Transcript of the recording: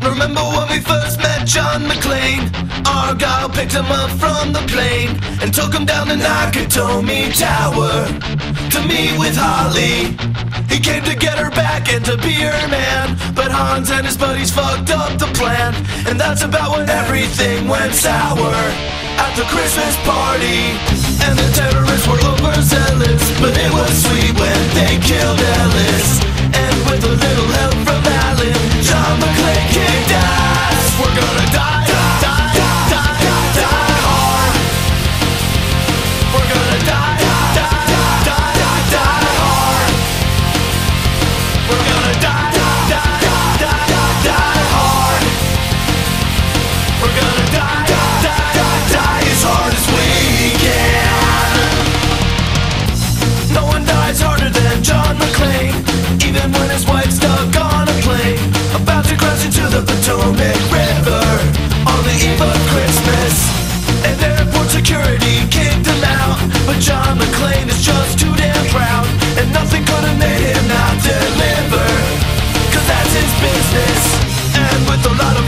Remember when we first met John McClane? Argyle picked him up from the plane and took him down the Nakatomi Tower to meet with Holly. He came to get her back and to be her man, but Hans and his buddies fucked up the plan, and that's about when everything went sour at the Christmas party. And the terrorists were overzealous, but it was sweet when they killed Ellis. And with a little help from Alan, John McClane kicked ass. We're gonna die, die, die, die, die, die hard. We're gonna die, die, die, die, die, die hard. We're gonna die, die, die, die, die, die hard. We're gonna die, die, die, die, die as hard as we can. No one dies harder than John McClane, even when his wife's stuck on a plane, about to crash into the Potomac River on the eve of Christmas. And airport security kicked him out, but John McClane is just too damn proud, and nothing could have made him not deliver, 'cause that's his business. And with a lot of